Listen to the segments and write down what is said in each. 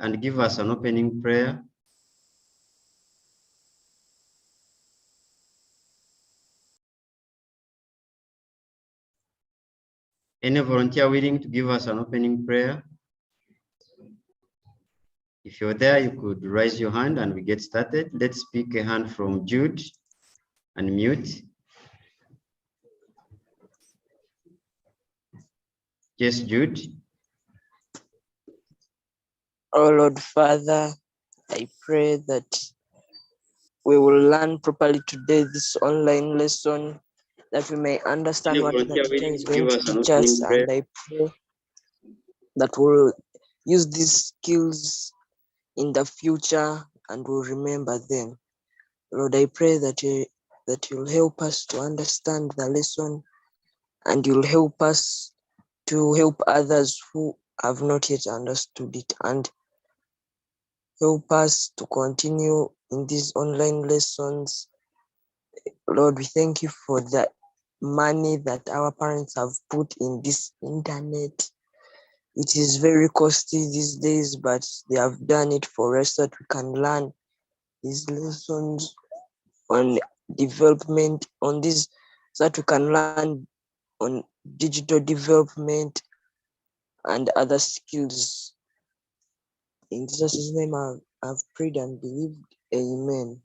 and give us an opening prayer? Any volunteer willing to give us an opening prayer? If you're there, you could raise your hand and we get started. Let's pick a hand from Jude and mute. Yes, Jude. Oh Lord Father, I pray that we will learn properly today this online lesson, that we may understand what the teacher is going to teach us, and I pray that we'll use these skills in the future and we'll remember them. Lord, I pray that you'll help us to understand the lesson, and you'll help us to help others who have not yet understood it, and help us to continue in these online lessons. Lord, we thank you for the money that our parents have put in this internet. It is very costly these days, but they have done it for us so that we can learn these lessons on development, on this, so that we can learn on digital development and other skills. In Jesus' name I've prayed and believed. Amen.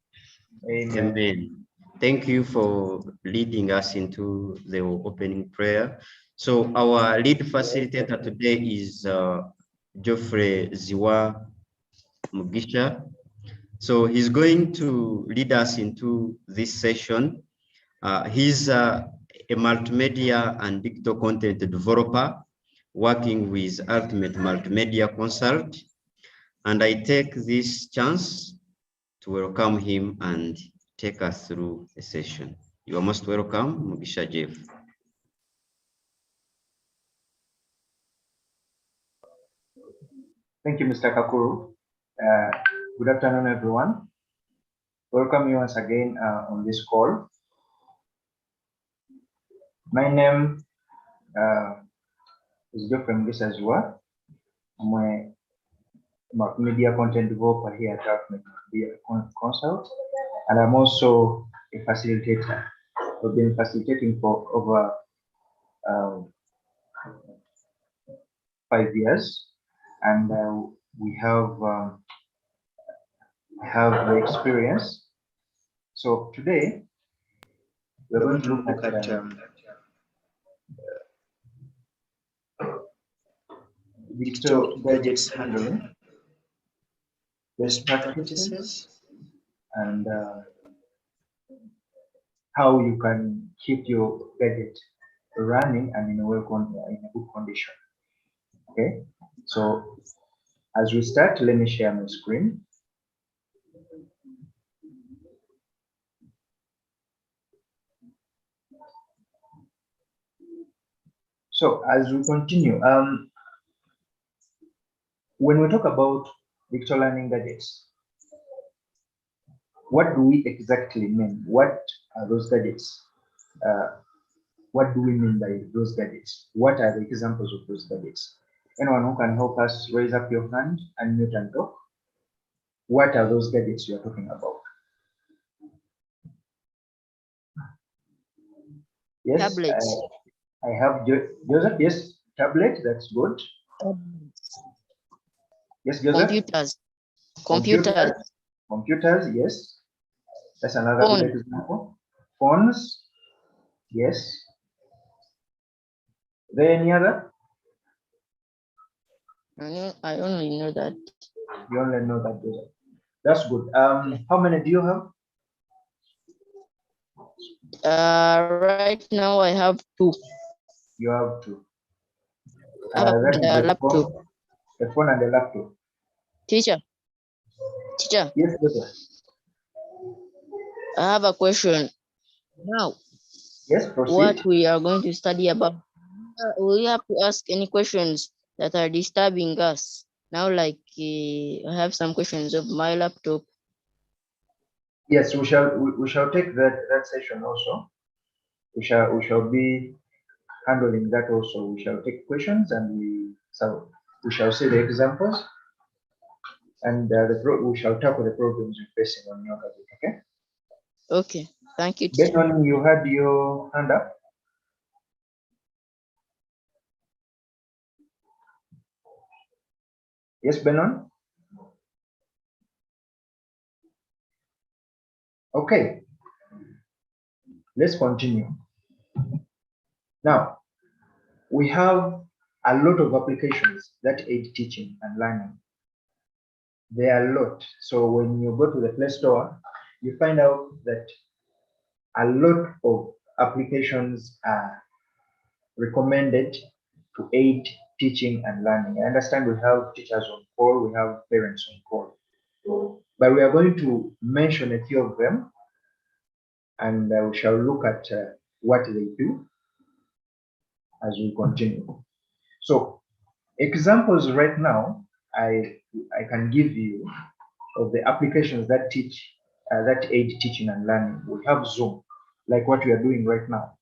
Amen. Thank you for leading us into the opening prayer. So our lead facilitator today is Geoffrey Ziwa Mugisha. So he's going to lead us into this session. He's a multimedia and digital content developer working with Ultimate Multimedia Consult. And I take this chance to welcome him and take us through the session. You are most welcome, Mugisha Jeff. Thank you, Mr. Kakuru. Good afternoon, everyone. Welcome you once again on this call. My name is Geoffrey Mugisha Ziwa. I'm a multimedia content developer here at Ultimate Multimedia Consult, and I'm also a facilitator. I've been facilitating for over 5 years, and we have the experience. So today we're going to look at digital gadgets handling, best practices, and how you can keep your gadget running and in a good condition. Okay, so as we start, let me share my screen. So as we continue, when we talk about digital learning gadgets, what do we exactly mean? What are those gadgets? What do we mean by those gadgets? What are the examples of those gadgets? Anyone who can help us, raise up your hand and mute and talk. What are those gadgets you are talking about? Yes, Tablets. I have Joseph. Yes, tablet. That's good. Yes, Joseph. Computers. Computers. Yes, that's another good example. Phones. Yes. There any other? I only know that. You only know that, Joseph. That's good. How many do you have? Right now I have 2. You have 2. The laptop. The phone and the laptop. Teacher. Yes, Joseph. I have a question. Now, yes, proceed. What we are going to study about, we have to ask any questions that are disturbing us. Now, like I have some questions of my laptop. Yes, we shall take that session also. We shall be handling that also. We shall take questions and we shall see the examples. and we shall tackle the problems you're facing on your gadget, okay? Okay, thank you, teacher. Benon, you had your hand up. Yes, Benon? Okay, let's continue. Now, we have a lot of applications that aid teaching and learning. There are a lot. So when you go to the Play Store, you find out that a lot of applications are recommended to aid teaching and learning. I understand we have teachers on call, we have parents on call, but we are going to mention a few of them, and we shall look at what they do as we continue. So examples right now, I can give you of the applications that teach, that aid teaching and learning. We have Zoom, like what we are doing right now.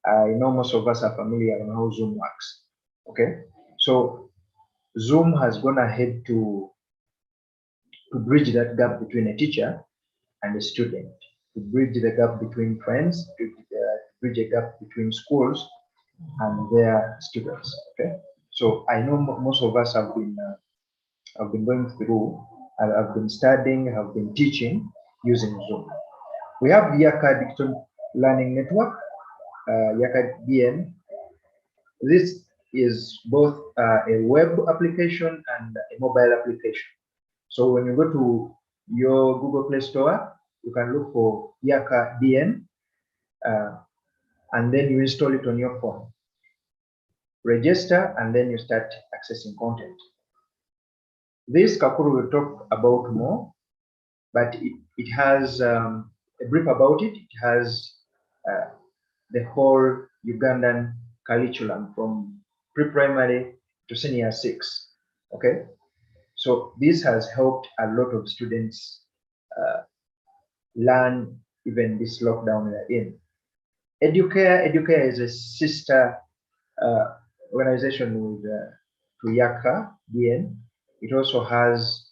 I know most of us are familiar with how Zoom works. Okay, so Zoom has gone ahead to bridge that gap between a teacher and a student, to bridge the gap between friends, to bridge a gap between schools and their students. Okay, so I know most of us have been going through, have been studying, have been teaching using Zoom. We have Yaka Digital Learning Network, Yaka DN. This is both a web application and a mobile application. So when you go to your Google Play Store, you can look for Yaka DN, and then you install it on your phone. Register, and then you start accessing content. This Kakuru will talk about more, but it has a brief about it. It has the whole Ugandan curriculum from pre-primary to senior 6. Okay, so this has helped a lot of students learn even this lockdown we are in. Educare is a sister organization with to Yaka DN. It also has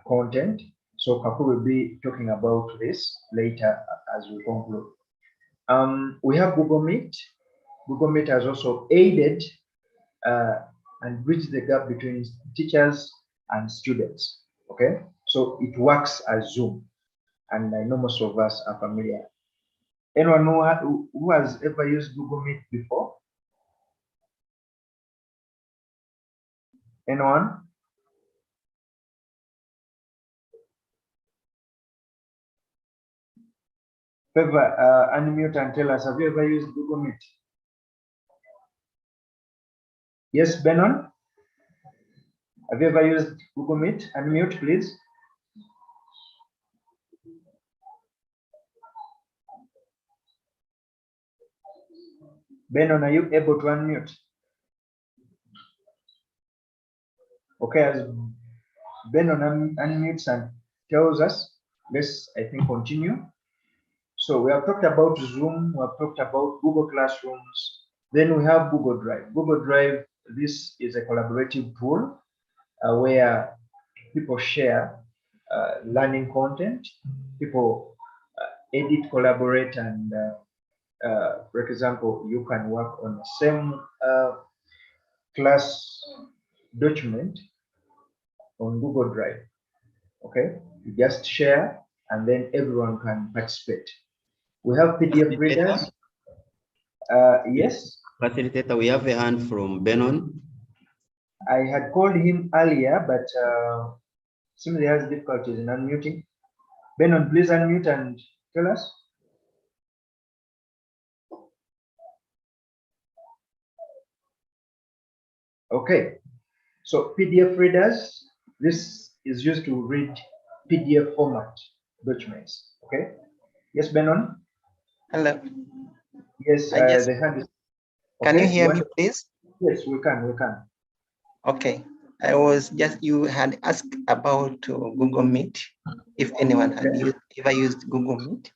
content. So Kakuru will be talking about this later as we conclude. We have Google Meet. Google Meet has also aided and bridged the gap between teachers and students. Okay, so it works as Zoom, and I know most of us are familiar. Anyone who has ever used Google Meet before? Anyone? Favor, unmute and tell us, have you ever used Google Meet? Yes, Benon? Have you ever used Google Meet? Unmute, please. Benon, are you able to unmute? Okay, as Benon unmutes and tells us, let's, I think, continue. So we have talked about Zoom, we have talked about Google Classrooms, then we have Google Drive. Google Drive, this is a collaborative tool where people share learning content, people edit, collaborate, and for example, you can work on the same class document on Google Drive. Okay, you just share and then everyone can participate. We have PDF readers. Yes. Facilitator, we have a hand from Benon. I had called him earlier, but seems he has difficulties in unmuting. Benon, please unmute and tell us. Okay, so PDF readers, this is used to read PDF format documents. Okay, yes, Benon. Hello. Yes, the hand is. Can you hear me, please? Yes, we can. We can. Okay. I was just, you had asked about Google Meet, if anyone had ever used Google Meet.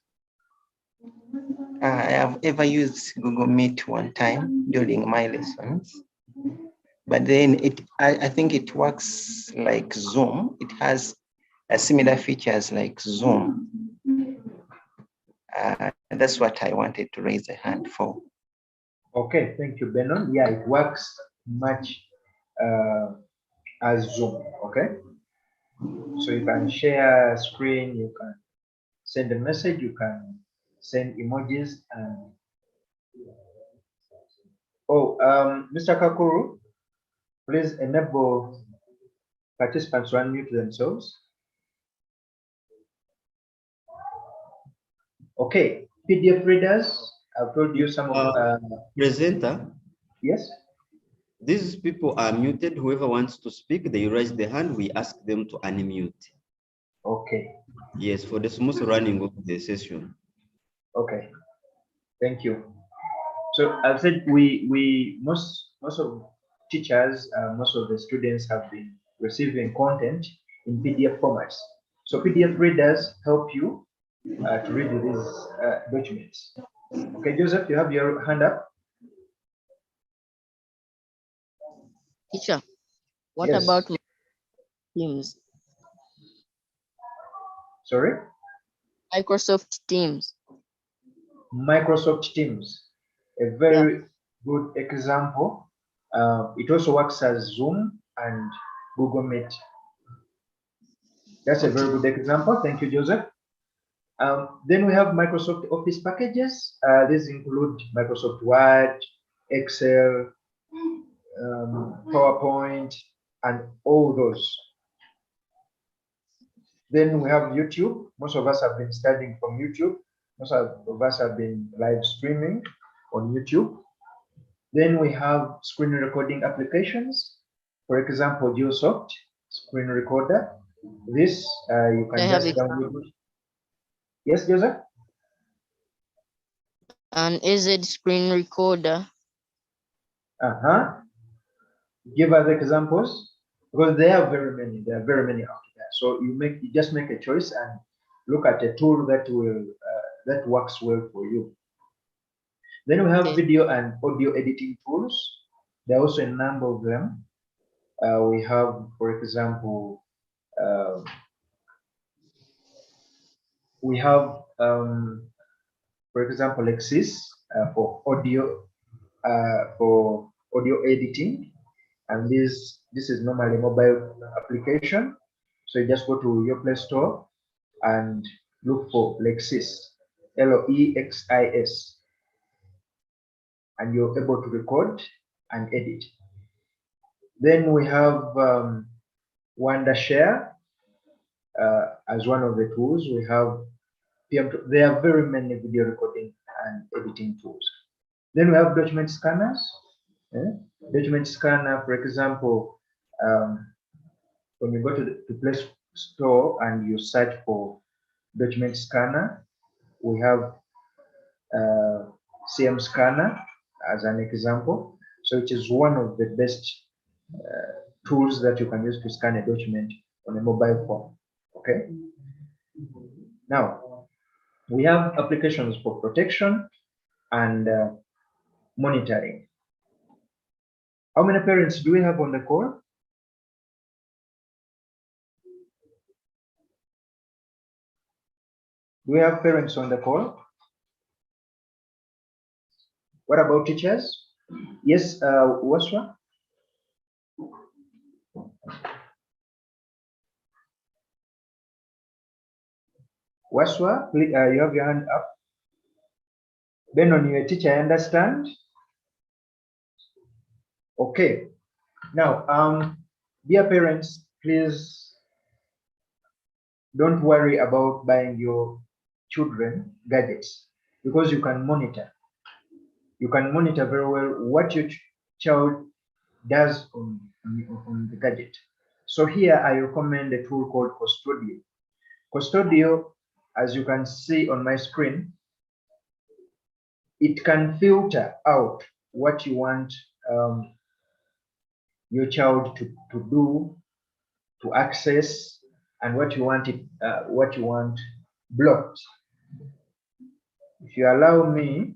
I have ever used Google Meet one time during my lessons. but then I think it works like Zoom. It has a similar features like Zoom. That's what I wanted to raise a hand for. Okay, thank you, Benard. Yeah, it works much as Zoom. Okay, so you can share a screen, you can send a message, you can send emojis, and Mr. Kakuru, please enable participants to unmute themselves. Okay, PDF readers, I've told you some of presenter. Yes. These people are muted. Whoever wants to speak, they raise their hand. We ask them to unmute. Okay. Yes, for the smooth running of the session. Okay. Thank you. So I've said most of teachers, most of the students have been receiving content in PDF formats. So PDF readers help you to read these documents. Okay, Joseph, you have your hand up. Teacher, what Yes. about Teams? Sorry? Microsoft Teams. Microsoft Teams, a very good example. It also works as Zoom and Google Meet. That's a very good example. Thank you, Joseph. Then we have Microsoft Office packages. These include Microsoft Word, Excel, PowerPoint, and all those. Then we have YouTube. Most of us have been studying from YouTube. Most of us have been live streaming on YouTube. Then we have screen recording applications. For example, GeoSoft screen recorder. This you can just download. Yes, Joseph? And is it screen recorder? Give us examples, because there are very many. There are very many out there. So you just make a choice and look at a tool that will that works well for you. Then we have video and audio editing tools. There are also a number of them. We have, for example, we have, for example, Lexis for audio editing, and this is normally a mobile application. So you just go to your Play Store and look for Lexis, Lexis, and you're able to record and edit. Then we have Wondershare as one of the tools. We have there are very many video recording and editing tools. Then we have document scanners. Document scanner, for example, when you go to the Play Store and you search for document scanner, we have CM scanner as an example. So it is one of the best tools that you can use to scan a document on a mobile phone. Okay. Now we have applications for protection and monitoring. How many parents do we have on the call? Do we have parents on the call? What about teachers? Yes, Waswa? Waswa, please, you have your hand up. Benard, you're a teacher, I understand. Okay. Now, dear parents, please don't worry about buying your children gadgets, because you can monitor. You can monitor very well what your child does on the gadget. So here I recommend a tool called Custodio. Custodio, as you can see on my screen, it can filter out what you want your child to do, to access, and what you want blocked. If you allow me,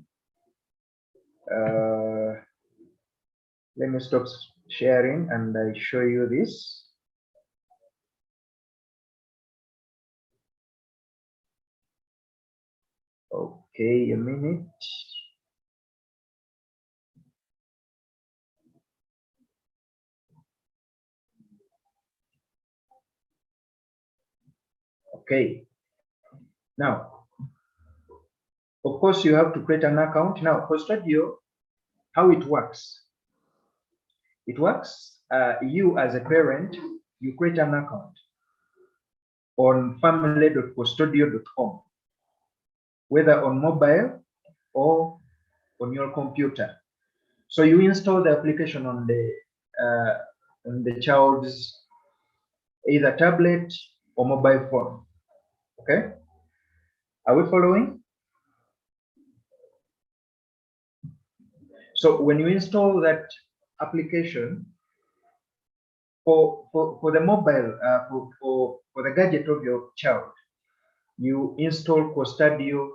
let me stop sharing and I show you this. Okay, a minute. Okay. Now, of course, you have to create an account. Now, for Studio, how it works? It works, you as a parent, you create an account on family.costudio.com, whether on mobile or on your computer. So you install the application on the child's either tablet or mobile phone. Okay, are we following? So when you install that application for the mobile, for the gadget of your child, you install Custodio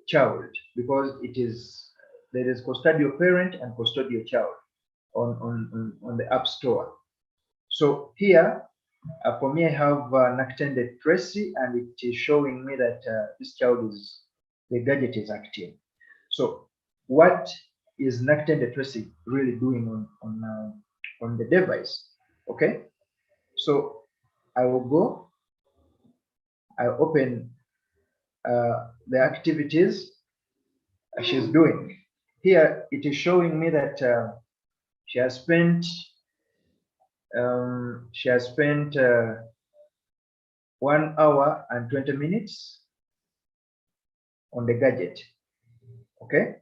Child, because there is Custodio Parent and Custodio Child on the App Store. So here, for me, I have an extended Tracy, and it is showing me that this child the gadget is active. So what is Nactend Tracy really doing on the device? Okay, so I will go, I open the activities she's doing. Here it is showing me that she has spent 1 hour and 20 minutes on the gadget. Okay,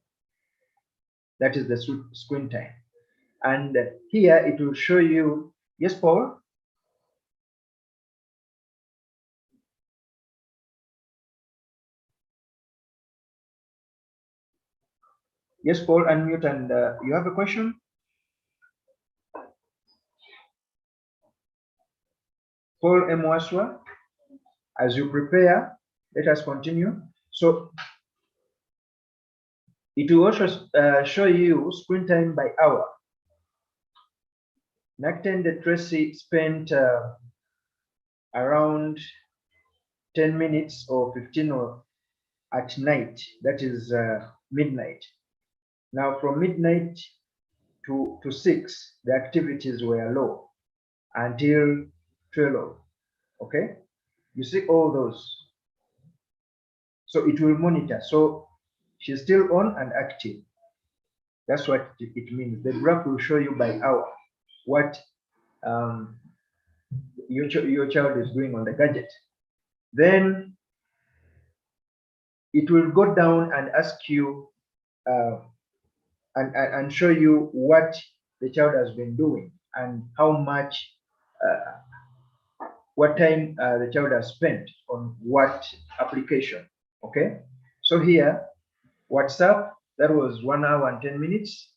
that is the screen time. And here it will show you, yes, Paul? Yes, Paul, unmute, and you have a question? Paul Mwaswa, as you prepare, let us continue. So it will also show you screen time by hour. Nactend Tracy spent around 10 minutes or 15 or at night, that is midnight. Now from midnight to 6, the activities were low until 12. Okay, you see all those. So it will monitor. So she's still on and active. That's what it means. The graph will show you by hour what your child is doing on the gadget. Then it will go down and ask you and show you what the child has been doing and how much, what time the child has spent on what application. Okay, so here, WhatsApp, that was 1 hour and 10 minutes.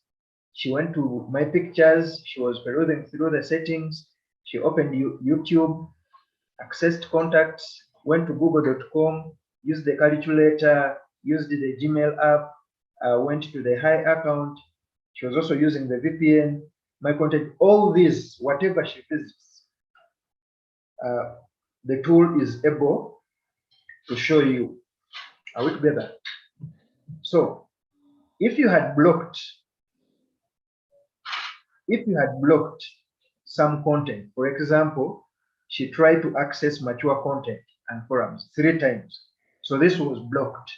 She went to My Pictures, she was perusing through the settings, she opened YouTube, accessed contacts, went to google.com, used the calculator, used the Gmail app, went to the Hi account. She was also using the VPN, my content, all these, whatever she visits, the tool is able to show you. Are we together? So if you had blocked some content, for example, she tried to access mature content and forums 3 times. So this was blocked.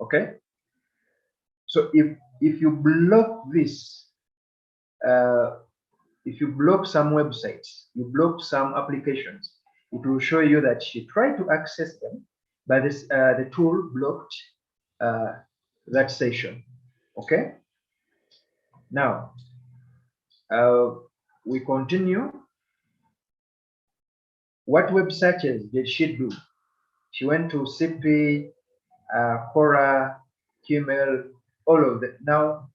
Okay. So if you block this, if you block some websites, you block some applications, it will show you that she tried to access them, but this the tool blocked that session. Okay. Now we continue. What web searches did she do? She went to CP, Quora, Gmail, all of that. Now,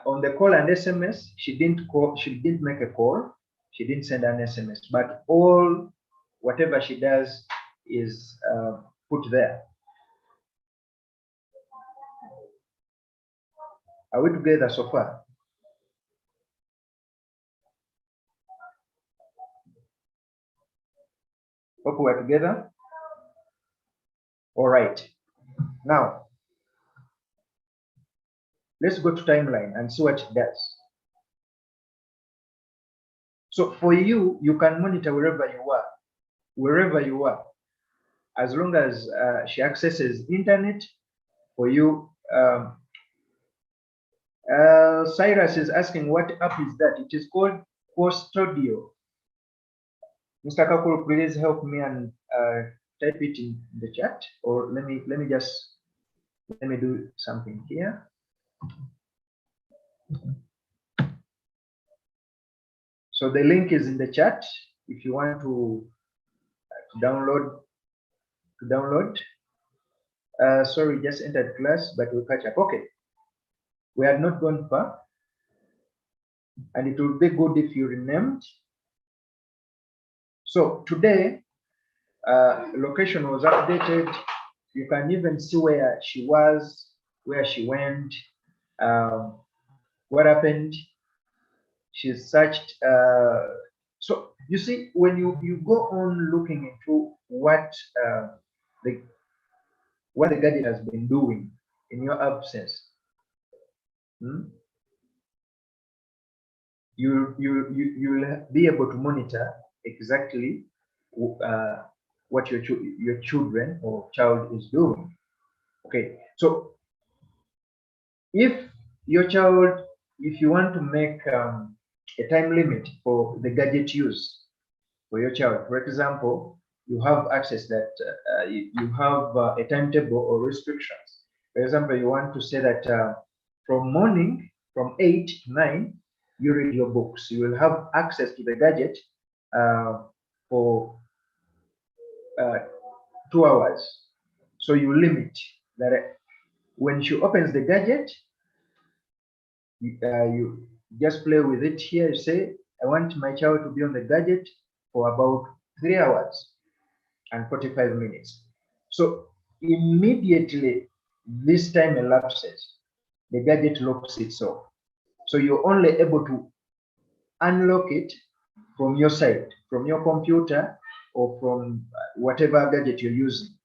on the call and SMS, she didn't call, she didn't make a call, she didn't send an SMS, but all whatever she does is put there. Are we together so far? Hope we're together. All right. Now, let's go to timeline and see what it does. So for you, you can monitor wherever you are, as long as she accesses internet. For you, Cyrus is asking what app is that? It is called Custodio. Mr. Kakuru, please help me and type it in the chat, or let me do something here. So the link is in the chat if you want to download. Sorry, just entered class, but we'll catch up. Okay, we have not gone far, and it would be good if you renamed. So today, location was updated. You can even see where she was, where she went, what happened. She searched. So you see, when you go on looking into what the gadget has been doing in your absence, you'll be able to monitor exactly what your children or child is doing. Okay, so if your child, if you want to make a time limit for the gadget use for your child, for example, you have access that you have a timetable or restrictions. For example, you want to say that from morning, from 8 to 9, you read your books. You will have access to the gadget for 2 hours. So you limit that. When she opens the gadget, you just play with it here. You say, I want my child to be on the gadget for about 3 hours and 45 minutes. So immediately this time elapses, the gadget locks itself. So you're only able to unlock it from your side, from your computer, or from whatever gadget you're using.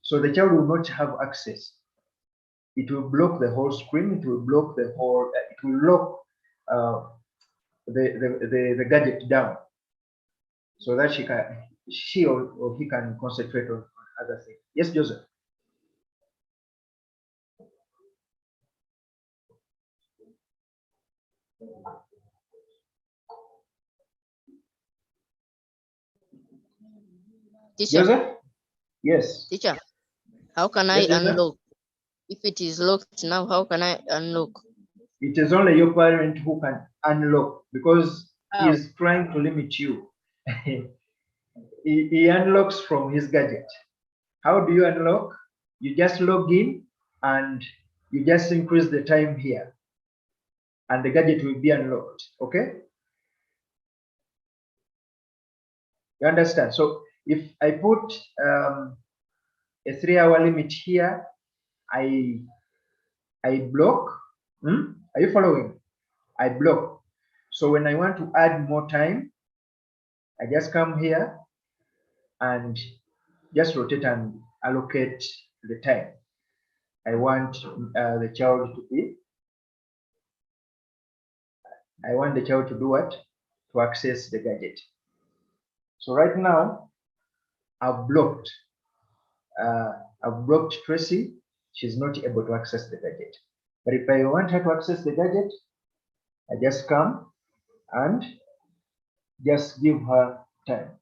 So the child will not have access. It will block the whole screen. It will block the whole. It will lock the gadget down, so that she or he can concentrate on other things. Yes, Joseph. Teacher, Joseph? Yes. teacher, how can Yes, I Joseph? unlock? If it is locked now, how can I unlock? It is only your parent who can unlock, because How? he's trying to limit you. he unlocks from his gadget. How do you unlock? You just log in and you just increase the time here, and the gadget will be unlocked. Okay? You understand? So if I put a 3-hour limit here, I block. Are you following? I block. So when I want to add more time, I just come here and just rotate and allocate the time I want the child to be. I want the child to do what? To access the gadget. So right now, I've blocked Tracy. She's not able to access the gadget. But if I want her to access the gadget, I just come and just give her time.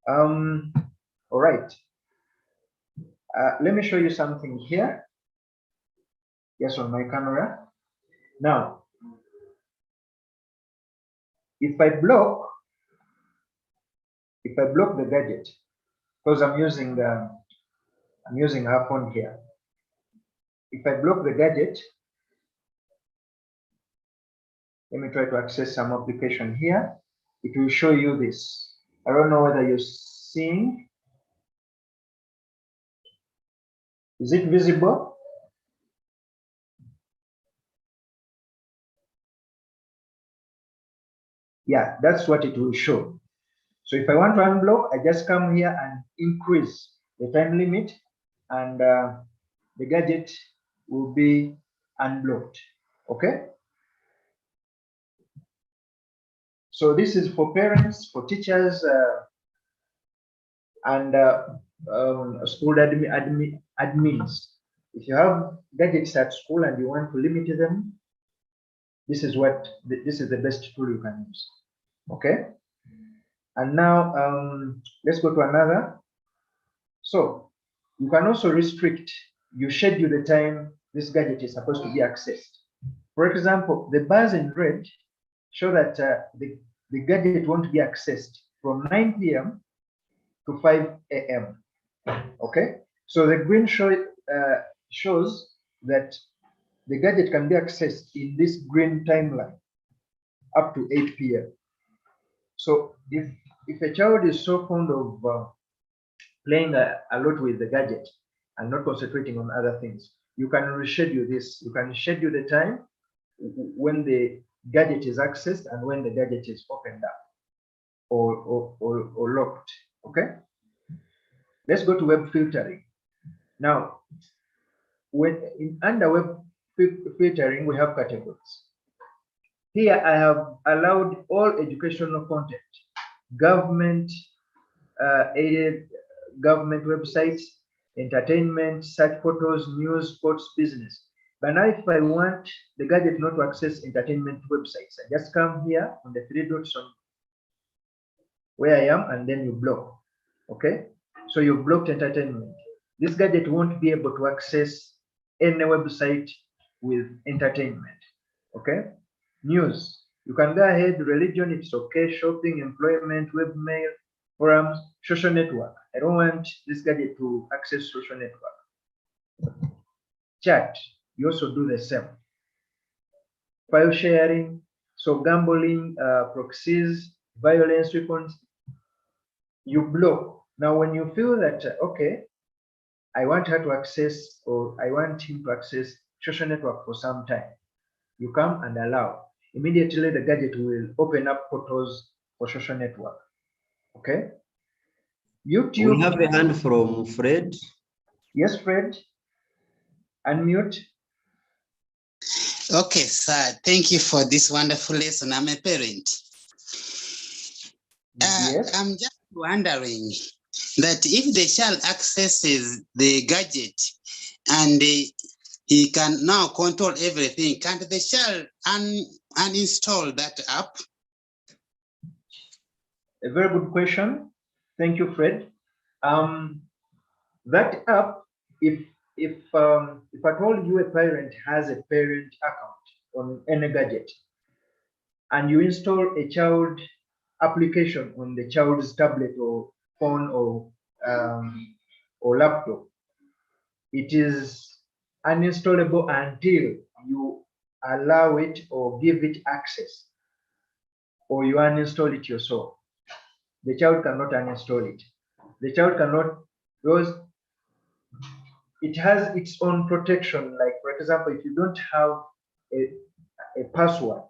All right. Let me show you something here. Yes, on my camera. Now, if I block the gadget, because I'm using her phone here. If I block the gadget, let me try to access some application here. It will show you this. I don't know whether you're seeing. Is it visible? Yeah, that's what it will show. So if I want to unblock, I just come here and increase the time limit, and the gadget will be unblocked. Okay. So this is for parents, for teachers, and school admins. If you have gadgets at school and you want to limit them, this is the best tool you can use. Okay. And now let's go to another. So you can also restrict, you schedule the time this gadget is supposed to be accessed. For example, the bars in red show that the gadget won't be accessed from 9 p.m. to 5 a.m. Okay, so the green shows that the gadget can be accessed in this green timeline up to 8 p.m. So if a child is so fond of playing a lot with the gadget and not concentrating on other things, you can reschedule this. You can schedule the time when the gadget is accessed and when the gadget is opened up or locked. Okay. Let's go to web filtering. Now, under web filtering, we have categories. Here I have allowed all educational content, government aided government websites, entertainment, search photos, news, sports, business. But now if I want the gadget not to access entertainment websites, I just come here on the three dots on where I am, and then you block. Okay, so you blocked entertainment. This gadget won't be able to access any website with entertainment. Okay, news, you can go ahead. Religion, it's okay. Shopping, employment, webmail, forums, social network. I don't want this gadget to access social network. Chat, you also do the same. File sharing, so gambling, proxies, violence weapons, you block. Now, when you feel that, okay, I want her to access, or I want him to access social network for some time, you come and allow. Immediately, the gadget will open up photos for social network. Okay. YouTube. We have a hand from Fred. Yes, Fred. Unmute. Okay, sir. Thank you for this wonderful lesson. I'm a parent. Yes. I'm just wondering that if the child accesses the gadget and he can now control everything, can't the child uninstall that app? A very good question. Thank you, Fred. That app, if I told you a parent has a parent account on any gadget, and you install a child application on the child's tablet or phone or laptop, it is uninstallable until you allow it or give it access, or you uninstall it yourself. The child cannot uninstall it. The child cannot, because it has its own protection. Like, for example, if you don't have a password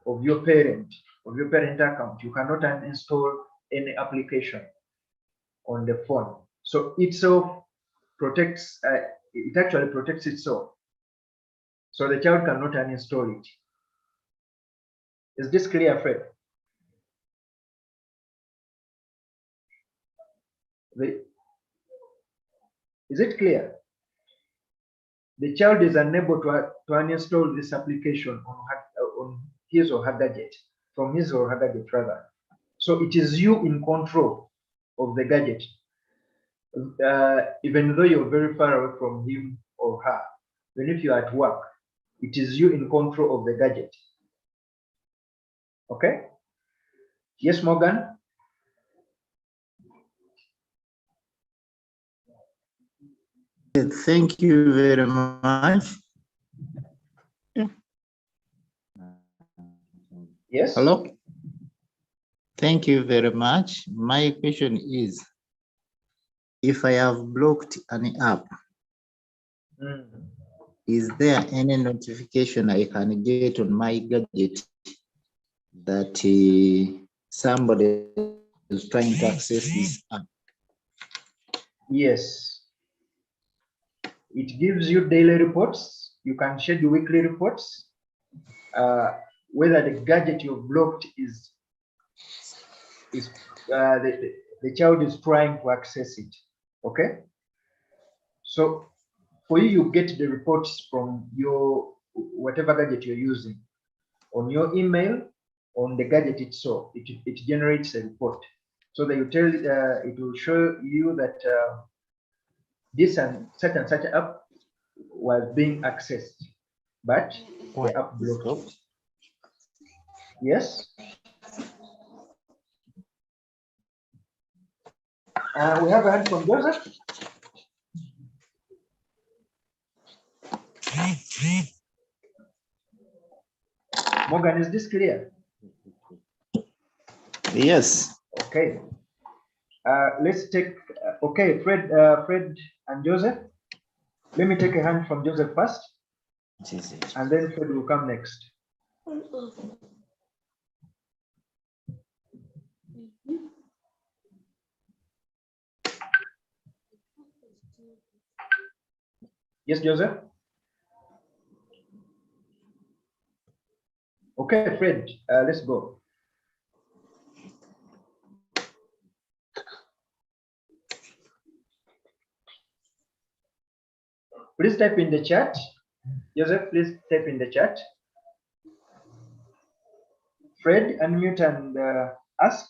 of your parent account, you cannot uninstall any application on the phone. So itself protects, it actually protects itself. So the child cannot uninstall it. Is this clear, Fred? Is it clear? The child is unable to uninstall this application on his or her gadget, from his or her gadget rather. So it is you in control of the gadget, even though you're very far away from him or her. Even if you're at work, it is you in control of the gadget. Okay? Yes, Morgan? Thank you very much. Yes. Hello. Thank you very much. My question is, if I have blocked an app, is there any notification I can get on my gadget that somebody is trying to access this app. Yes. It gives you daily reports. You can schedule weekly reports. Whether the gadget you've blocked is the child is trying to access it. Okay. So for you, you get the reports from your whatever gadget you're using on your email, on the gadget itself. It generates a report. So that you tell it will show you that this and such app was being accessed, but the app blocked it. Yes. We have a hand from Joseph. Morgan, is this clear? Yes. Okay. Let's take, okay, Fred and Joseph. Let me take a hand from Joseph first, and then Fred will come next. Yes, Joseph? Okay, Fred, let's go. Please type in the chat. Joseph, please type in the chat. Fred, unmute and ask.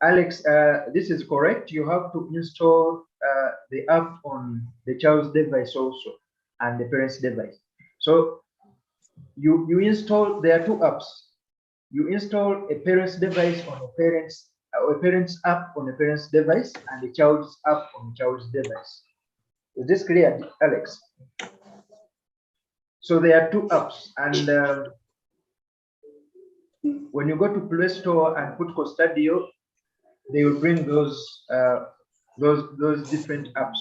Alex, this is correct. You have to install the app on the child's device also and the parent's device. So you install, there are two apps. You install a parent's device on a parent's app on a parent's device and a child's app on a child's device. Is this clear, Alex? So there are two apps, and when you go to Play Store and put Custodio, they will bring those different apps.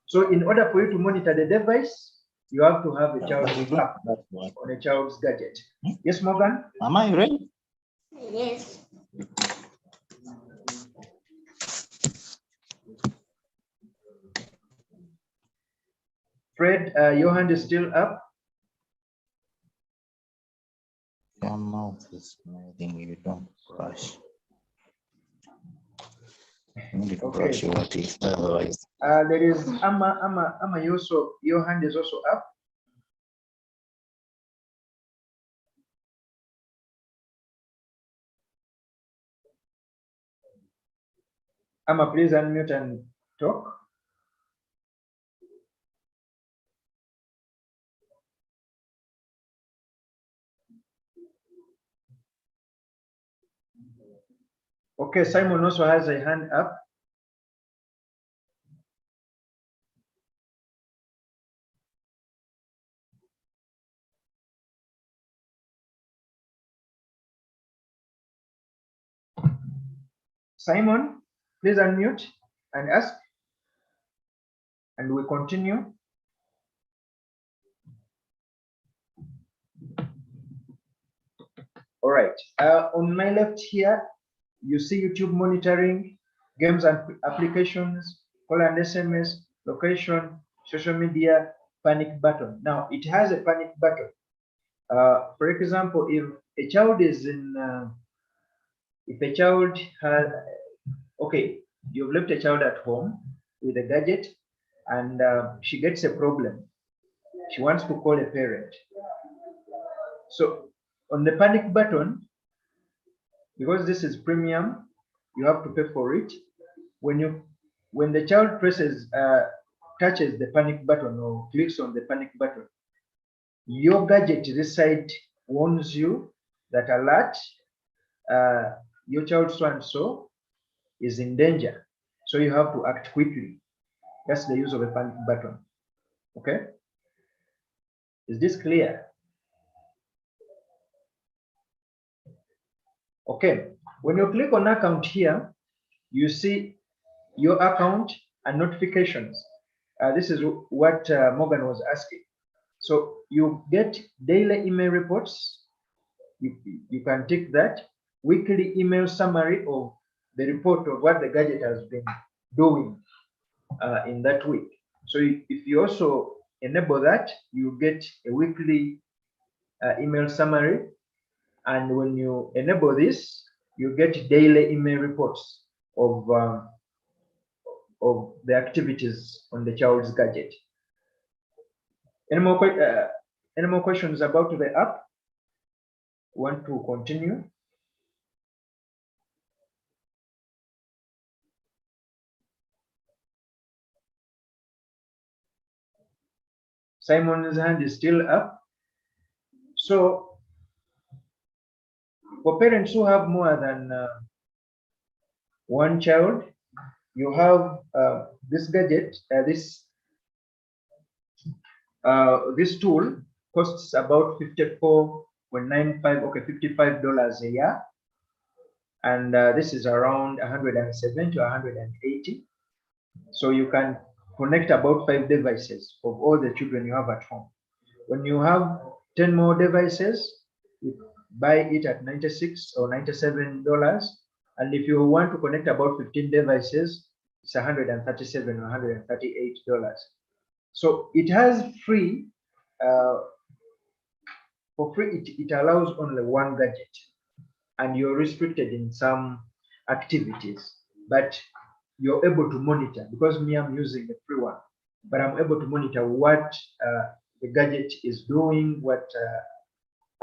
So in order for you to monitor the device, you have to have a child's app on a child's gadget. Yes, Morgan? Am I ready? Yes. Fred, your hand is still up. Your mouth is moving, you don't brush. You need to brush your teeth, otherwise. There is Amma, you also, your hand is also up. Amma, please unmute and talk. Okay, Simon also has a hand up. Simon, please unmute and ask, and we continue. All right, on my left here, you see YouTube monitoring, games and applications, call and SMS, location, social media, panic button. Now, it has a panic button. For example, if a child is in, if a child has, okay, you've left a child at home with a gadget and she gets a problem. She wants to call a parent. So on the panic button, because this is premium, you have to pay for it. When the child presses, touches the panic button or clicks on the panic button, your gadget this side warns you that alert, your child so and so is in danger. So you have to act quickly. That's the use of a panic button. Okay? Is this clear? Okay. When you click on account here, you see your account and notifications. This is what Morgan was asking. So you get daily email reports. You can take that. Weekly email summary of the report of what the gadget has been doing in that week. So if you also enable that, you get a weekly email summary. And when you enable this, you get daily email reports of the activities on the child's gadget. Any more questions about the app? Want to continue? Simon's hand is still up. So for parents who have more than one child, you have this gadget, this tool costs about $54.95, okay, $55 a year. And this is around 170 to 180. So you can connect about 5 devices of all the children you have at home. When you have 10 more devices, you buy it at $96 or $97. And if you want to connect about 15 devices, it's $137 or $138. So it has free, for free, it allows only one gadget, and you're restricted in some activities, but you're able to monitor, because me, I'm using the free one, but I'm able to monitor what the gadget is doing, what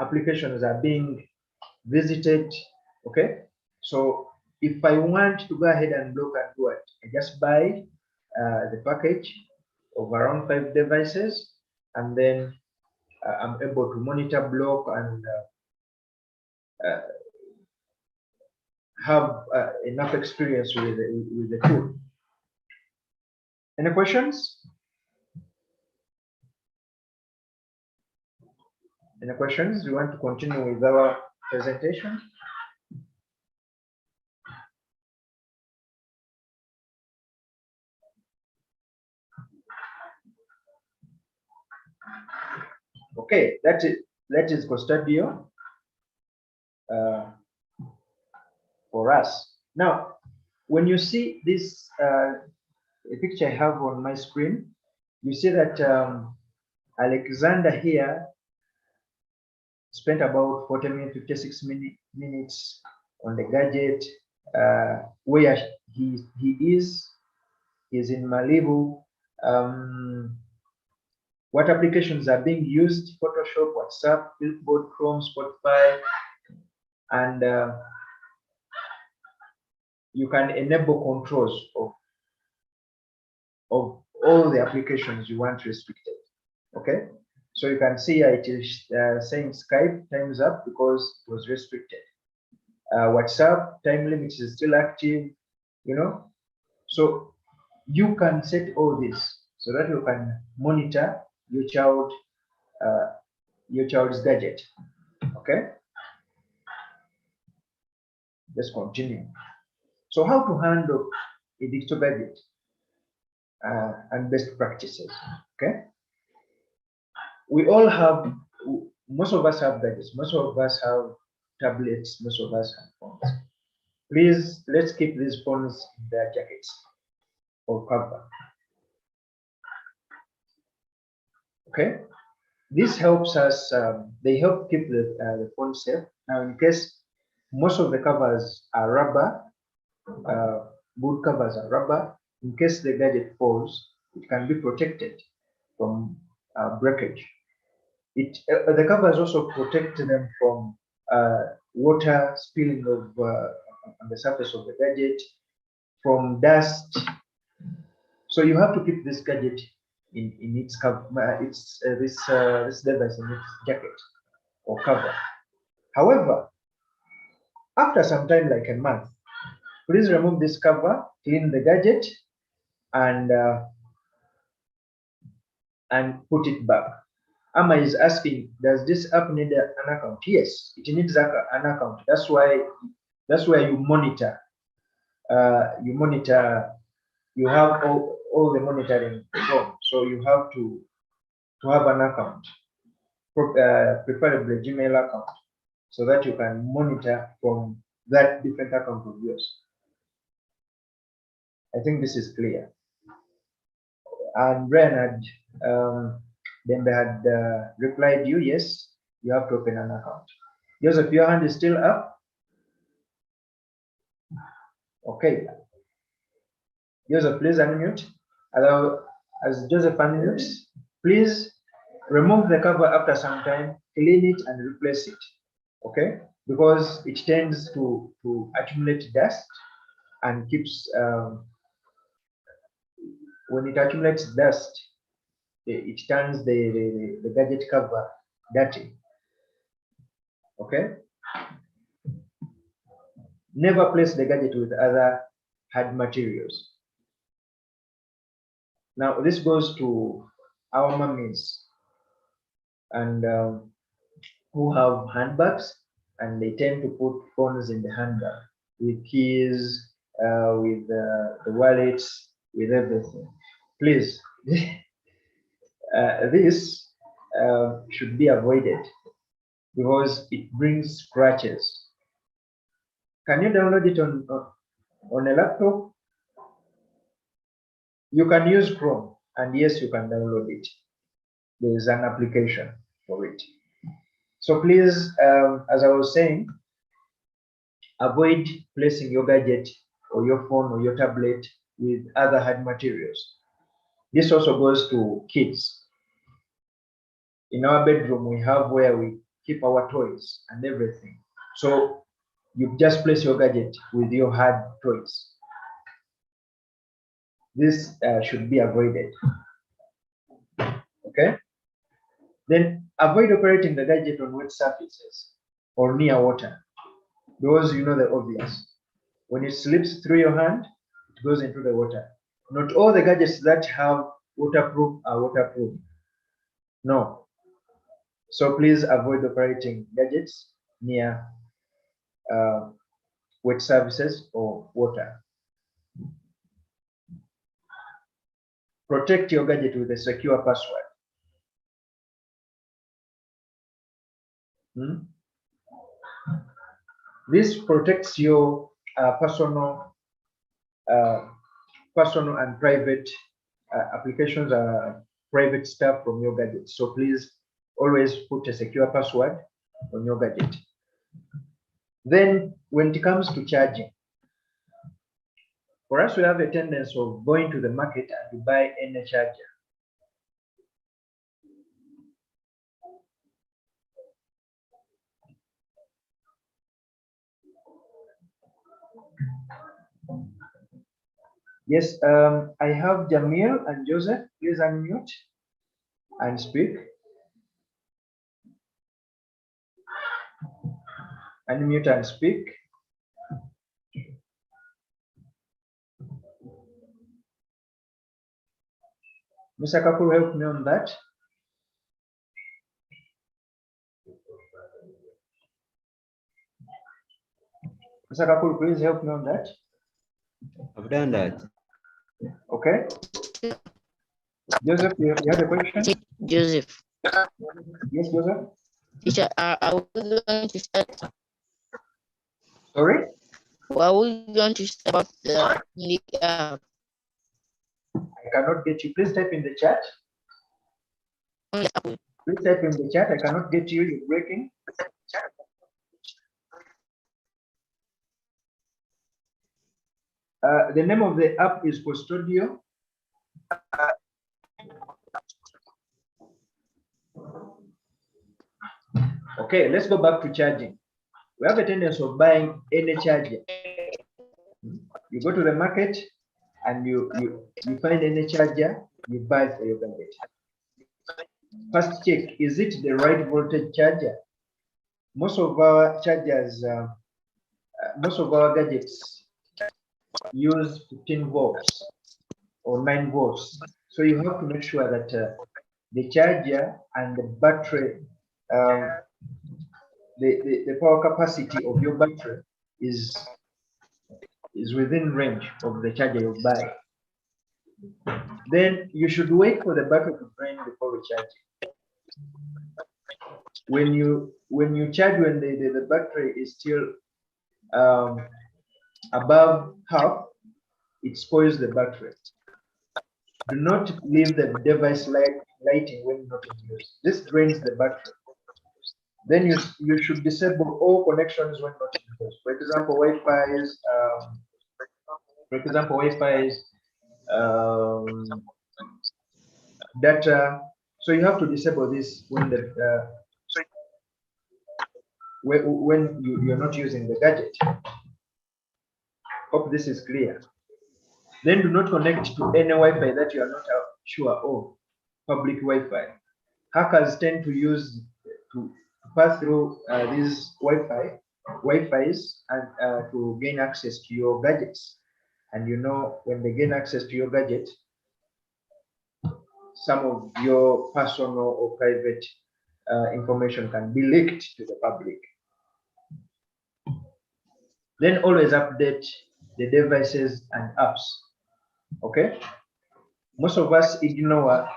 applications are being visited. Okay, so if I want to go ahead and look at what, I just buy the package of around 5 devices, and then I'm able to monitor, block, and have enough experience with the tool. Any questions? Any questions? You want to continue with our presentation? Okay, that is Custodio for us. Now, when you see this picture I have on my screen, you see that Alexander here spent about 40 minutes, 56 minutes on the gadget, where he is in Malibu. What applications are being used: Photoshop, WhatsApp, Flipboard, Chrome, Spotify, and you can enable controls of all the applications you want restricted. Okay, so you can see it is saying Skype time's up because it was restricted. WhatsApp time limit is still active, you know. So you can set all this so that you can monitor your child's gadget. Okay, let's continue. So how to handle a digital gadget and best practices. Okay, we all have, most of us have gadgets, most of us have tablets, most of us have phones. Please, let's keep these phones in their jackets or cover. Okay, this helps us, they help keep the phone safe. Now, in case most of the covers are rubber, good covers are rubber, in case the gadget falls, it can be protected from breakage. The covers also protect them from water spilling on the surface of the gadget, from dust. So you have to keep this gadget in its cover, this device in its jacket or cover. However, after some time, like a month, please remove this cover, clean the gadget, and put it back. Amma is asking, does this app need an account? Yes, it needs an account. That's why you monitor. You have all the monitoring from. So you have to have an account, preferably Gmail account, so that you can monitor from that different account of yours. I think this is clear. And Benard, then they had replied you, yes, you have to open an account. Joseph, your hand is still up. Okay. Joseph, please unmute. As Joseph unmutes, please remove the cover after some time, clean it and replace it. Okay? Because it tends to accumulate dust and keeps, when it accumulates dust, it turns the gadget cover dirty. Okay? Never place the gadget with other hard materials. Now, this goes to our mummies and who have handbags, and they tend to put phones in the handbag with keys, with the wallets, with everything. Please, this should be avoided because it brings scratches. Can you download it on a laptop? You can use Chrome, and yes, you can download it. There is an application for it. So please, as I was saying, avoid placing your gadget or your phone or your tablet with other hard materials. This also goes to kids. In our bedroom, we have where we keep our toys and everything. So you just place your gadget with your hard toys. This should be avoided. Okay? Then avoid operating the gadget on wet surfaces or near water. Those, you know, the obvious. When it slips through your hand, it goes into the water. Not all the gadgets that have waterproof are waterproof. No. So please avoid operating gadgets near wet surfaces or water. Protect your gadget with a secure password. This protects your personal and private applications, private stuff from your gadget. So please always put a secure password on your gadget. Then when it comes to charging, for us, we have a tendency of going to the market and to buy any charger. Yes, I have Jamil and Joseph. Please unmute and speak. Unmute and speak. Mr. Kakuru, help me on that. Mr. Kakuru, please help me on that. I've done that. Okay. Joseph, you have a question? Joseph. Yes, Joseph. Teacher, are we going to start? Sorry? Are we going to start about the I cannot get you. Please type in the chat. Please type in the chat. I cannot get you. You're breaking. The name of the app is Custodio. Okay, let's go back to charging. We have a tendency of buying any charger. You go to the market and you find any charger, you buy for your gadget. First check, is it the right voltage charger? Most of our chargers, most of our gadgets use 15 volts or 9 volts. So you have to make sure that the charger and the battery, the power capacity of your battery is within range of the charger you buy. Then you should wait for the battery to drain before recharging. When you charge, when the battery is still above half, it spoils the battery. Do not leave the device lighting when not in use. This drains the battery. Then you should disable all connections when not in use. For example, Wi-Fi's, data. So you have to disable this when the when you're not using the gadget. Hope this is clear. Then do not connect to any Wi-Fi that you are not sure of, public Wi-Fi. Hackers tend to use to pass through these Wi-Fi's and to gain access to your gadgets. And you know, when they gain access to your gadget, some of your personal or private information can be leaked to the public. Then always update the devices and apps. Okay. Most of us ignore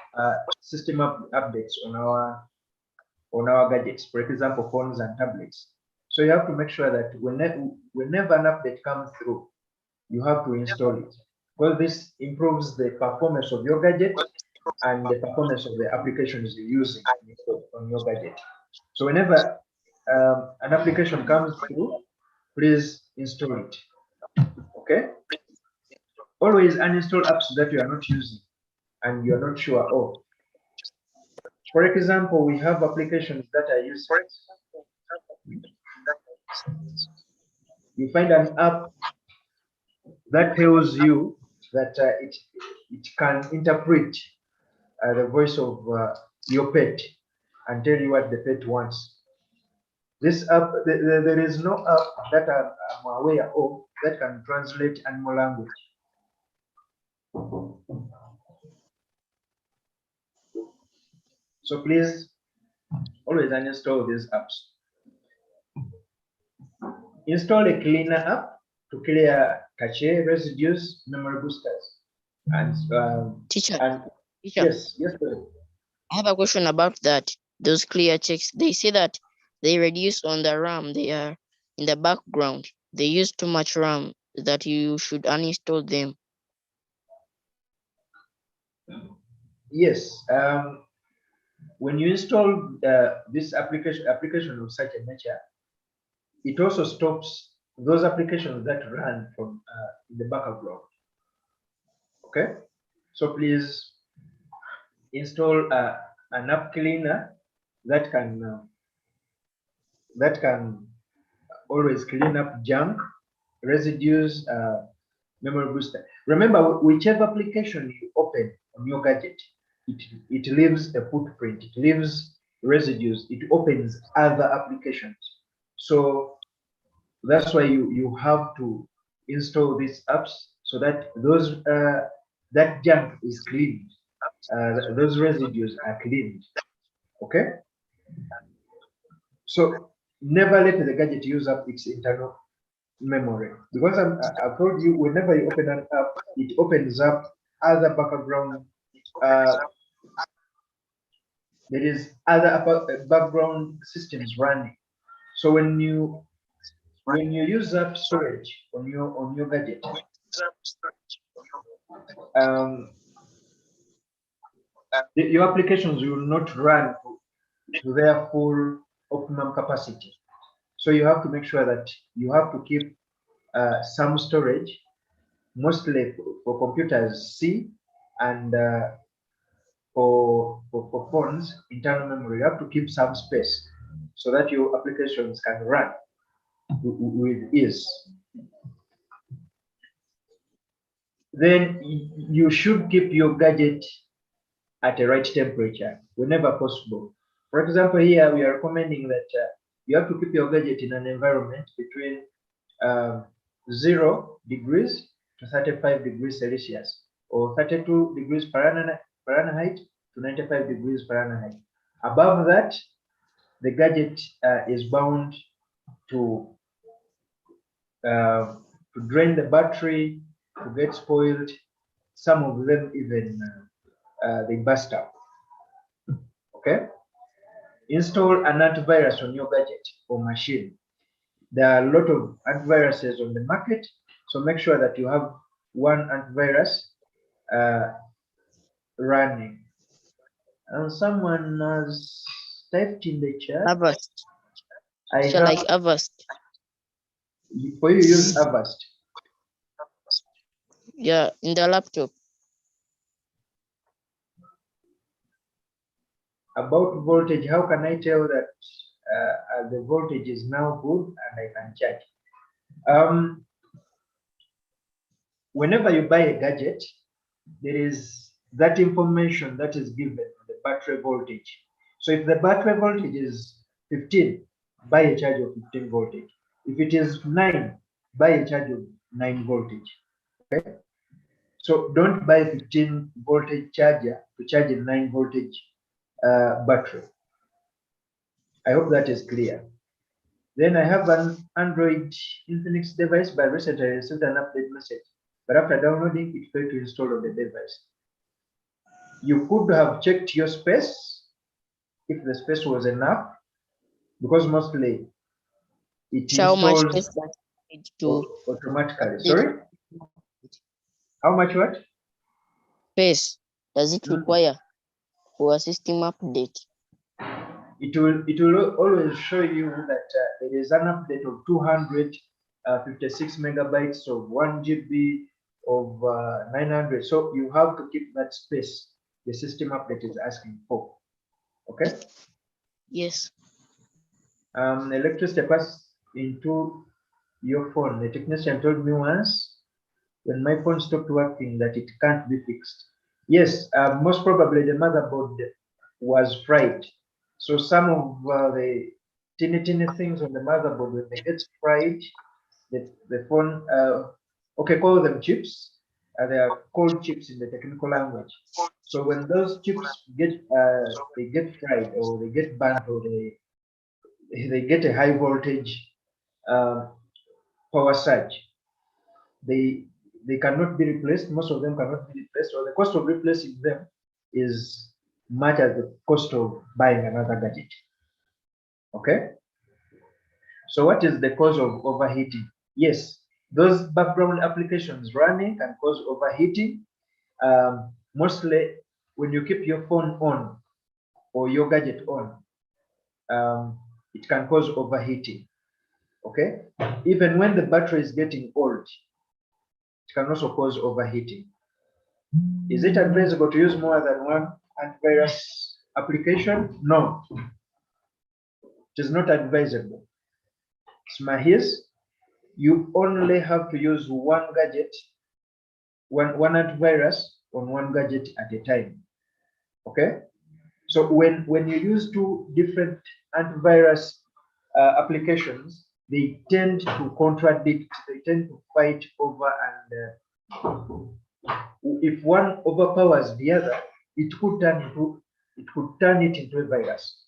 system updates on our gadgets, for example, phones and tablets. So you have to make sure that whenever an update comes through, you have to install it. Well, this improves the performance of your gadget and the performance of the applications you're using on your gadget. So whenever an application comes through, please install it. Okay. Always uninstall apps that you are not using and you're not sure of. For example, we have applications that are used. You find an app that tells you that it can interpret the voice of your pet and tell you what the pet wants. This app, there is no app that I'm aware of that can translate animal language. So please always uninstall these apps. Install a cleaner app to clear cache, residues, memory boosters. And Teacher, yes, I have a question about that. Those clear checks, they say that they reduce on the RAM. They are in the background. They use too much RAM, that you should uninstall them. Yes. When you install this application of such a nature, it also stops those applications that run from in the background. Okay, so please install an app cleaner that can always clean up junk, residues, memory booster. Remember, whichever application you open on your gadget, it leaves a footprint, it leaves residues, it opens other applications. So that's why you have to install these apps so that those that junk is cleaned, those residues are cleaned. Okay. So never let the gadget use up its internal memory, because I told you, whenever you open an app, it opens up other background. There is other background systems running. So when you use up storage on your gadget, your applications will not run to their full optimum capacity. So you have to make sure that you have to keep some storage, mostly for computers C, and for phones, internal memory. You have to keep some space so that your applications can run with ease. Then you should keep your gadget at the right temperature whenever possible. For example, here we are recommending that you have to keep your gadget in an environment between 0 degrees to 35 degrees Celsius, or 32 degrees Fahrenheit to 95 degrees Fahrenheit. Above that, the gadget is bound to drain the battery, to get spoiled, some of them even they burst up. Okay. Install an antivirus on your gadget or machine. There are a lot of antiviruses on the market, so make sure that you have one antivirus running. And someone has typed in the chat. Avast. I So have, like Avast. for you use Avast. Yeah, in the laptop. About voltage, how can I tell that the voltage is now good and I can charge? Whenever you buy a gadget, there is that information that is given on the battery voltage. So if the battery voltage is 15, buy a charge of 15 voltage. If it is 9, buy a charge of 9 voltage. Okay. So don't buy 15 voltage charger to charge a 9 voltage battery. I hope that is clear. Then I have an Android Infinix device, but recently I received an update message. But after downloading, it failed to install on the device. You could have checked your space if the space was enough, because mostly it How much installs space does it need to automatically. update? Sorry? How much what? Space does it require for a system update? It will always show you that there is an update of 256 megabytes of 1 GB of 900. So you have to keep that space the system update is asking for. Okay. Yes. Electricity passes into your phone. The technician told me once when my phone stopped working that it can't be fixed. Yes, most probably the motherboard was fried. So some of the teeny things on the motherboard, when they get fried, the phone, okay, call them chips. They are called chips in the technical language. So when those chips get they get fried or they get burnt or they get a high voltage power surge, they cannot be replaced. Most of them cannot be replaced, or the cost of replacing them is much as the cost of buying another gadget. Okay. So what is the cause of overheating? Yes, those background applications running can cause overheating. Mostly when you keep your phone on or your gadget on, it can cause overheating. Okay. Even when the battery is getting old, it can also cause overheating. Is it advisable to use more than one antivirus application? No, it is not advisable. Smahis, you only have to use one gadget, one antivirus on one gadget at a time. Okay. So when you use two different antivirus applications, they tend to contradict, they tend to fight over, and if one overpowers the other, it could turn it into a virus,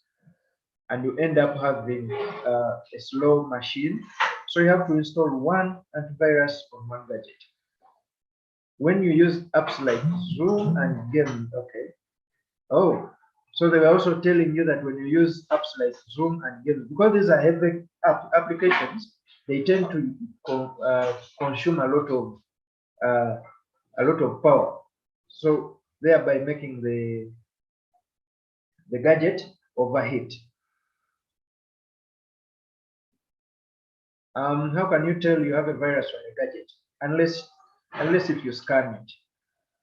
and you end up having a slow machine. So you have to install one antivirus on one gadget. When you use apps like Zoom and Game, okay. Oh, so they were also telling you that when you use apps like Zoom and Game, because these are heavy applications, they tend to consume a lot of power. So thereby making the gadget overheat. How can you tell you have a virus on a gadget? Unless if you scan it.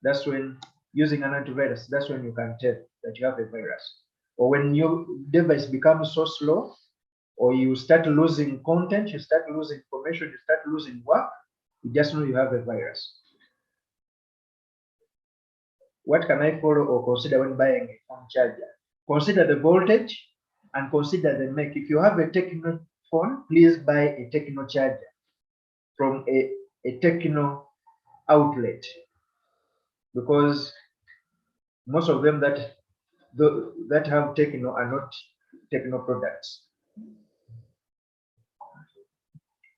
That's when, using an antivirus, that's when you can tell that you have a virus. Or when your device becomes so slow, or you start losing content, you start losing information, you start losing work, you just know you have a virus. What can I follow or consider when buying a phone charger? Consider the voltage and consider the make. If you have a Techno phone, please buy a Techno charger from a Techno outlet, because most of them that have Techno are not Techno products.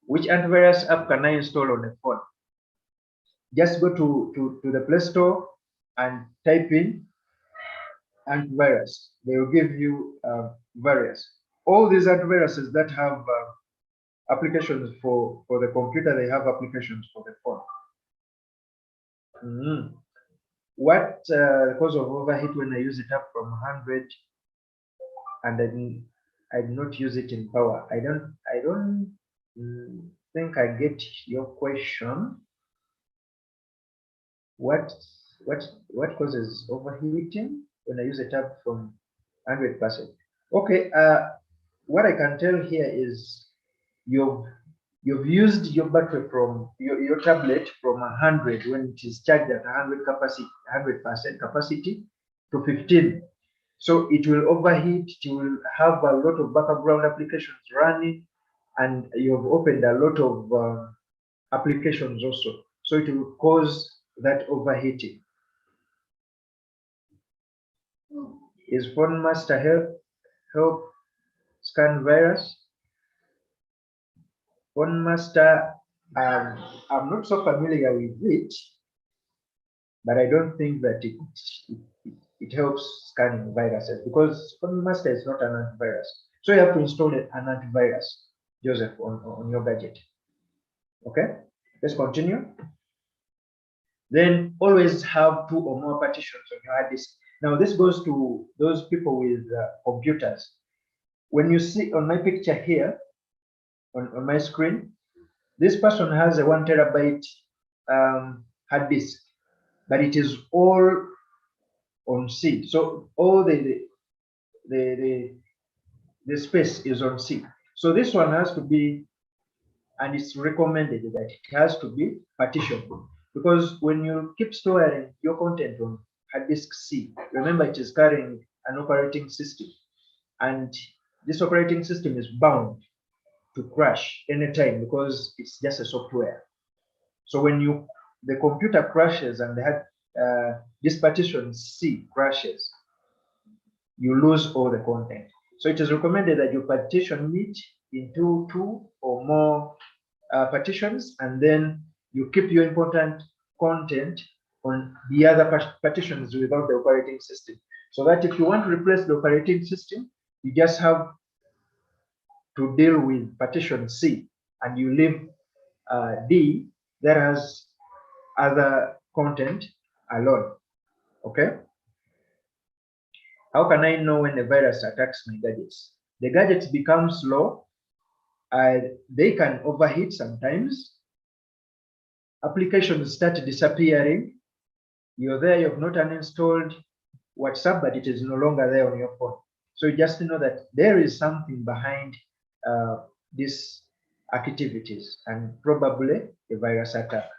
Which antivirus app can I install on a phone? just go to the Play Store and type in antivirus. They will give you various. All these antiviruses that have applications for the computer, they have applications for the phone. What cause of overheat when I use it up from 100 and I did not use it in power? I don't think I get your question. What causes overheating when I use a tab from 100%? Okay, what I can tell here is you've used your battery from your tablet from 100 when it is charged at 100% capacity to 15. So it will overheat, it will have a lot of background applications running, and you've opened a lot of applications also. So it will cause that overheating. Is Phone Master help scan virus? Phone Master, I'm not so familiar with it, but I don't think that it helps scanning viruses, because Phone Master is not an antivirus. So you have to install an antivirus, Joseph, on your gadget. Okay, let's continue. Then always have 2 or more partitions on your hard disk. Now this goes to those people with computers. When you see on my picture here, on my screen, this person has a 1 terabyte hard disk, but it is all on C. So all the space is on C. So this one has to be, and it's recommended that it has to be partitioned, because when you keep storing your content on hard disk C, remember it is carrying an operating system, and this operating system is bound to crash anytime because it's just a software. So when the computer crashes and this partition C crashes, you lose all the content. So it is recommended that you partition it into 2 or more partitions, and then you keep your important content on the other partitions without the operating system. So that if you want to replace the operating system, you just have to deal with partition C, and you leave D that has other content alone. Okay. How can I know when a virus attacks my gadgets? The gadgets become slow. They can overheat sometimes. Applications start disappearing. You're there, you've not uninstalled WhatsApp, but it is no longer there on your phone. So you just know that there is something behind these activities, and probably a virus attack.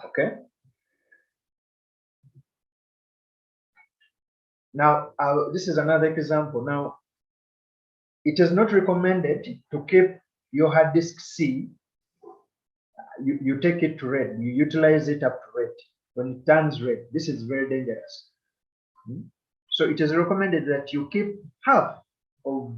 Okay. Now, this is another example. Now, it is not recommended to keep your hard disk C. You take it to red, you utilize it up to red. When it turns red, this is very dangerous. So it is recommended that you keep half of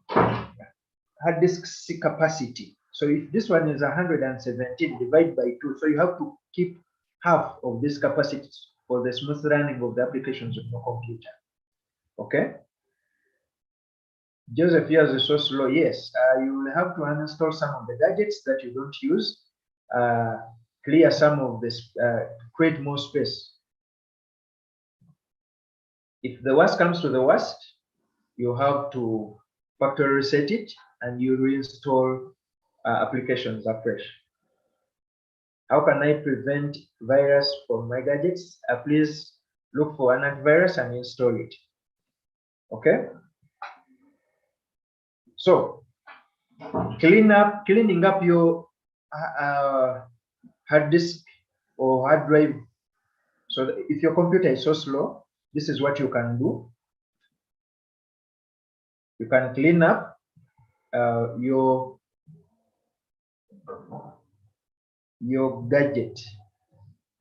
hard disk C capacity. So if this one is 117, divide by 2. So you have to keep half of this capacity for the smooth running of the applications on your computer. Okay. Joseph, yours is so slow. Yes, you will have to uninstall some of the gadgets that you don't use, clear some of this, create more space. If the worst comes to the worst, you have to factory reset it and you reinstall applications afresh. How can I prevent virus from my gadgets? Please look for an antivirus and install it. Okay. So cleaning up your hard disk or hard drive. So if your computer is so slow, this is what you can do. You can clean up your gadget,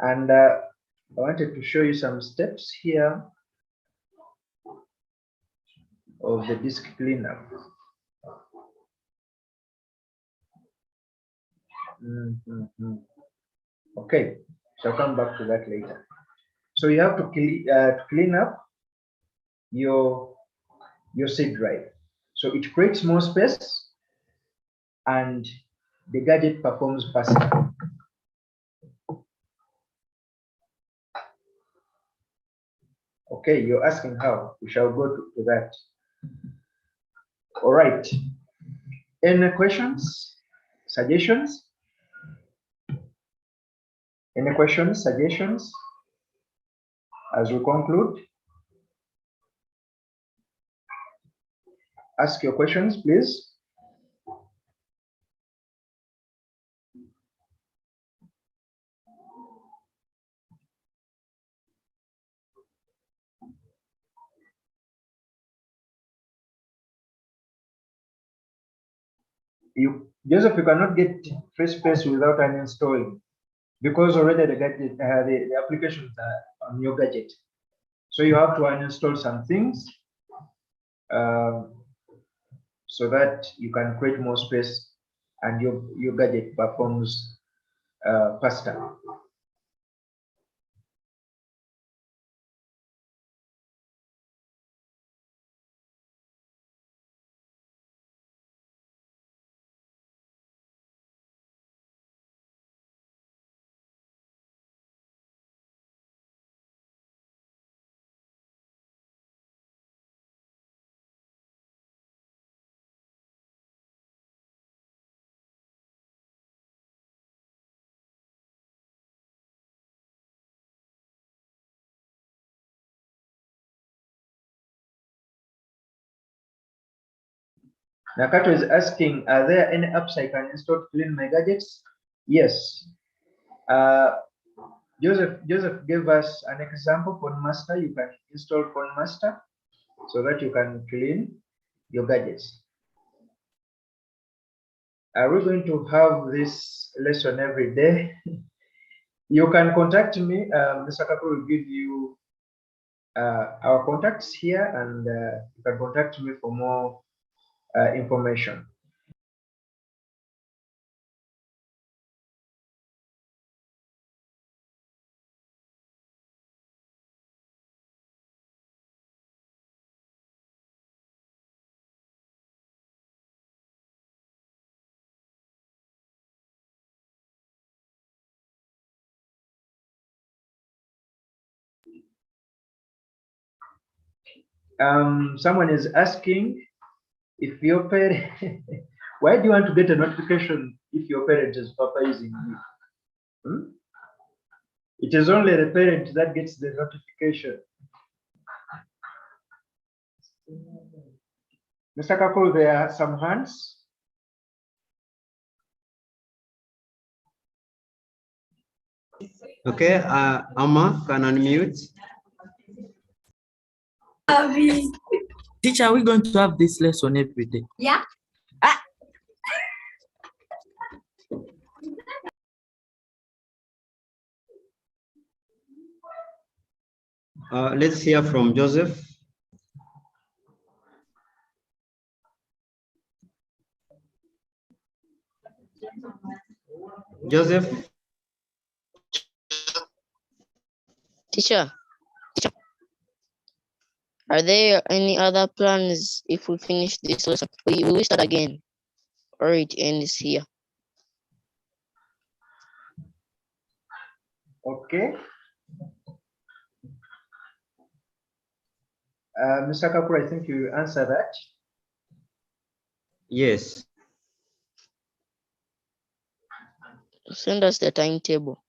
and I wanted to show you some steps here of the disk cleanup. Okay, so I'll come back to that later. So you have to clean up your C drive. So it creates more space and the gadget performs faster. Okay, you're asking how. We shall go to that. All right. Any questions, suggestions? Any questions, suggestions as we conclude? Ask your questions, please. Joseph, you cannot get free space without uninstalling because already the gadget, the applications are on your gadget. So you have to uninstall some things so that you can create more space and your gadget performs faster. Nakato is asking, are there any apps I can install to clean my gadgets? Yes. Joseph gave us an example, Phone Master. You can install Phone Master so that you can clean your gadgets. Are we going to have this lesson every day? You can contact me. Mr. Kakuru will give you our contacts here, and you can contact me for more information. Someone is asking if your parent, why do you want to get a notification if your parent is papaizing you? Hmm? It is only the parent that gets the notification. Mr. Kakuru, there are some hands. Okay, Amma can unmute. Teacher, are we going to have this lesson every day? Yeah. Let's hear from Joseph. Joseph. Teacher, are there any other plans if we finish this lesson? We will start again, or it ends here? Okay. Mr. Kakuru, I think you answer that. Yes. Send us the timetable.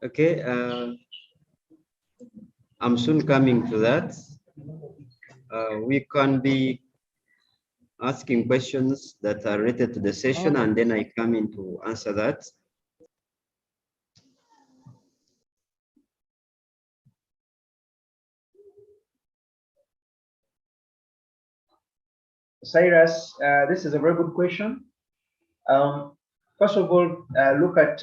Okay. I'm soon coming to that. We can be asking questions that are related to the session, and then I come in to answer that. Cyrus, this is a very good question. First of all, look at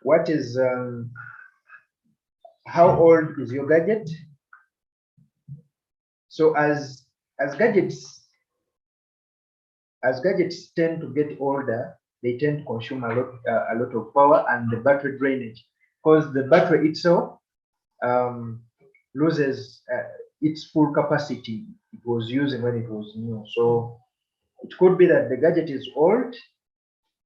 what is, how old is your gadget? So as gadgets tend to get older, they tend to consume a lot of power, and the battery drainage, because the battery itself loses its full capacity it was using when it was new. So it could be that the gadget is old,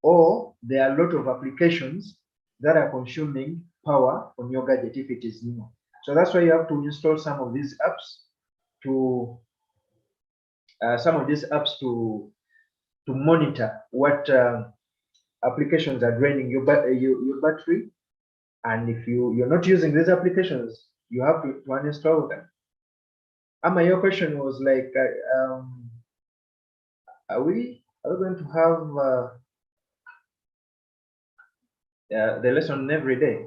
or there are a lot of applications that are consuming power on your gadget if it is new. So that's why you have to install some of these apps to monitor what applications are draining your battery, and if you're not using these applications, you have to uninstall them. Amma, your question was like, are we going to have the lesson every day?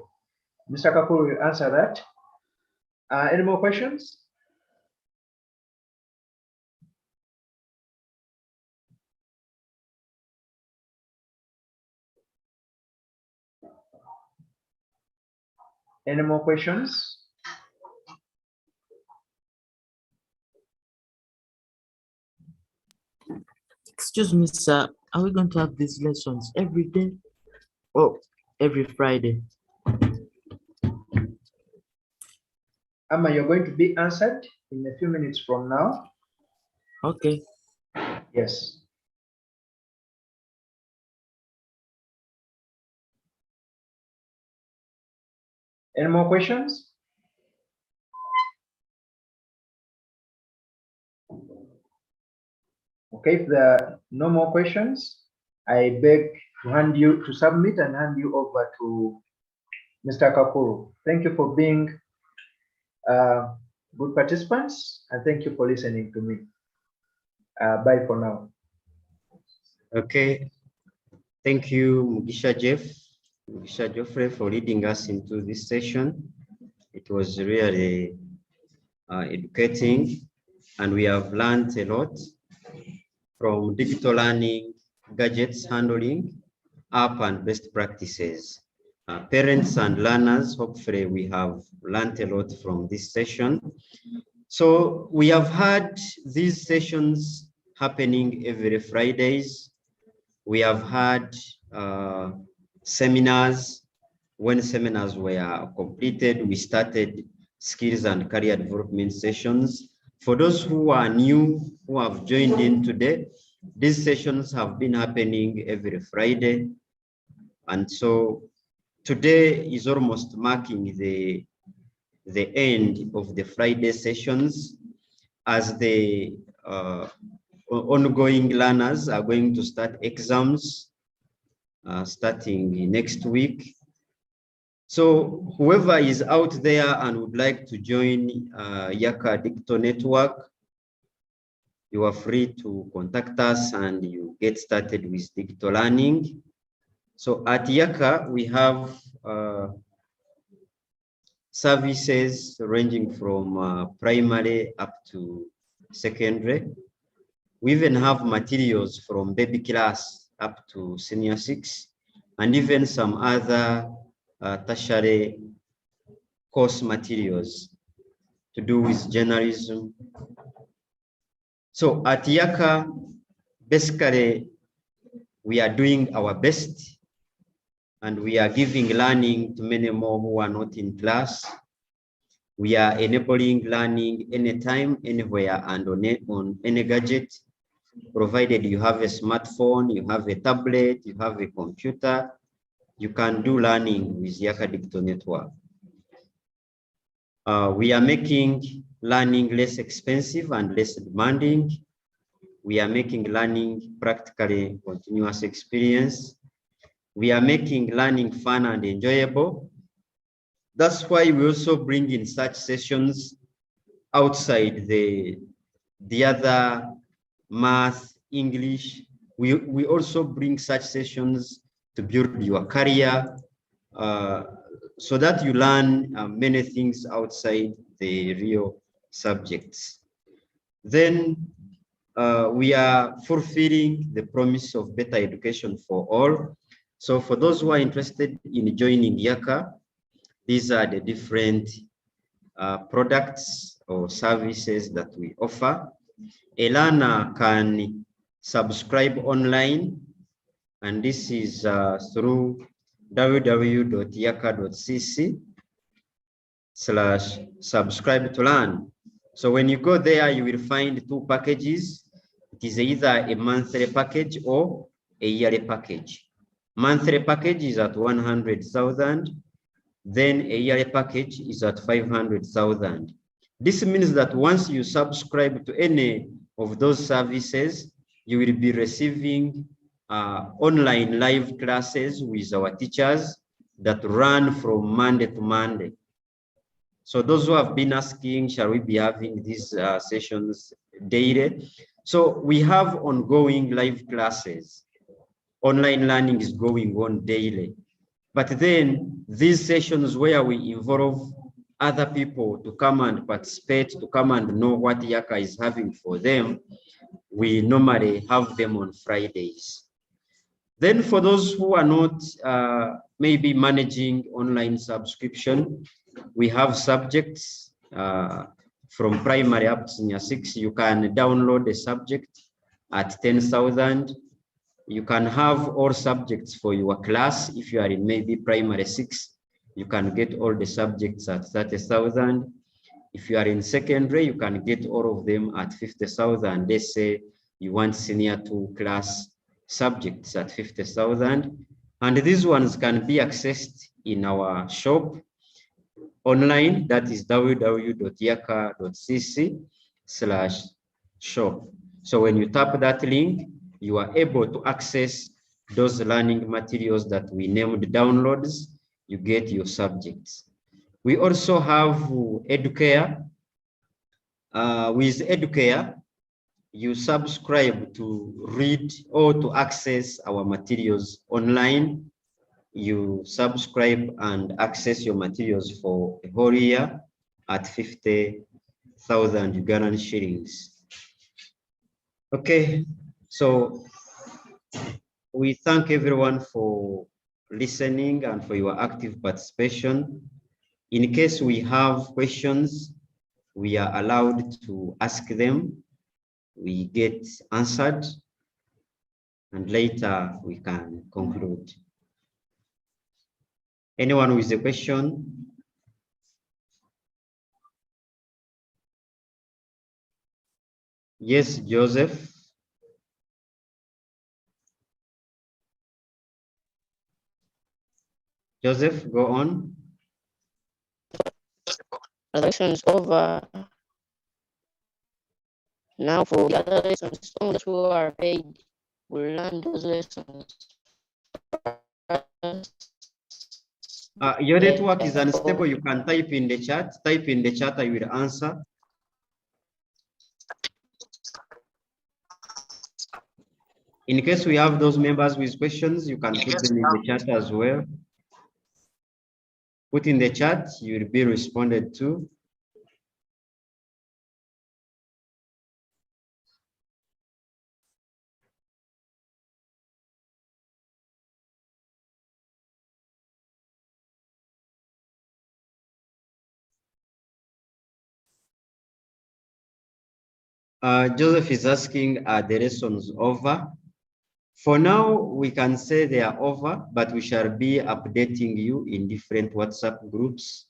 Mr. Kakuru will answer that. Any more questions? Any more questions? Excuse me, sir. Are we going to have these lessons every day? Oh, every Friday. Amma, you're going to be answered in a few minutes from now. Okay. Yes. Any more questions? Okay, if there are no more questions, I beg to submit and hand you over to Mr. Kakuru. Thank you for being good participants, and thank you for listening to me. Bye for now. Okay. Thank you, Mugisha Geoffrey, for leading us into this session. It was really educating, and we have learned a lot from digital learning, gadgets handling, app and best practices. Parents and learners, hopefully we have learned a lot from this session. So we have had these sessions happening every Fridays. We have had seminars. When seminars were completed, we started skills and career development sessions. For those who are new, who have joined in today, these sessions have been happening every Friday. And so today is almost marking the end of the Friday sessions, as the ongoing learners are going to start exams starting next week. So whoever is out there and would like to join Yaka Digital Network, you are free to contact us and you get started with digital learning. So at Yaka, we have services ranging from primary up to secondary. We even have materials from baby class up to senior 6, and even some other tertiary course materials to do with journalism. So at Yaka, basically, we are doing our best, and we are giving learning to many more who are not in class. We are enabling learning anytime, anywhere, and on any gadget, provided you have a smartphone, you have a tablet, you have a computer, you can do learning with Yaka Digital Network. We are making learning less expensive and less demanding. We are making learning practically continuous experience. We are making learning fun and enjoyable. That's why we also bring in such sessions outside the other math, English. We also bring such sessions to build your career, so that you learn many things outside the real subjects. Then we are fulfilling the promise of better education for all. So for those who are interested in joining Yaka, these are the different products or services that we offer. A learner can subscribe online and this is through www.yaka.cc/subscribe to learn. So when you go there, you will find two packages. It is either a monthly package or a yearly package. Monthly package is at 100,000. Then a yearly package is at 500,000. This means that once you subscribe to any of those services, you will be receiving online live classes with our teachers that run from Monday to Monday. So those who have been asking, shall we be having these sessions daily? So we have ongoing live classes. Online learning is going on daily. But then these sessions where we involve other people to come and participate, to come and know what Yaka is having for them, we normally have them on Fridays. Then for those who are not maybe managing online subscription, we have subjects from primary up to senior 6. You can download a subject at 10,000. You can have all subjects for your class. If you are in maybe primary 6, you can get all the subjects at 30,000. If you are in secondary, you can get all of them at 50,000. Let's say you want senior 2 class subjects at 50,000. And these ones can be accessed in our shop online. That is www.yaka.cc/shop. So when you tap that link, you are able to access those learning materials that we named downloads. You get your subjects. We also have Educare. With Educare, you subscribe to read or to access our materials online. You subscribe and access your materials for a whole year at 50,000 Ugandan shillings. Okay, so we thank everyone for listening and for your active participation. In case we have questions, we are allowed to ask them. We get answered, and later we can conclude. Anyone with a question? Yes, Joseph. Joseph, go on. The lesson is over. Now for the other lessons, those who are paid will learn those lessons. Your network is unstable. You can type in the chat. Type in the chat, I will answer. In case we have those members with questions, you can put them in the chat as well. Put in the chat, you will be responded to. Joseph is asking, are the lessons over? For now, we can say they are over, but we shall be updating you in different WhatsApp groups.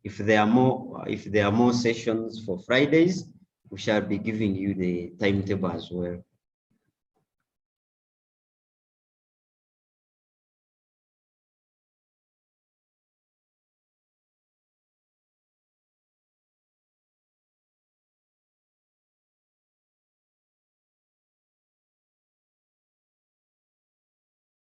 If there are more sessions for Fridays, we shall be giving you the timetable as well.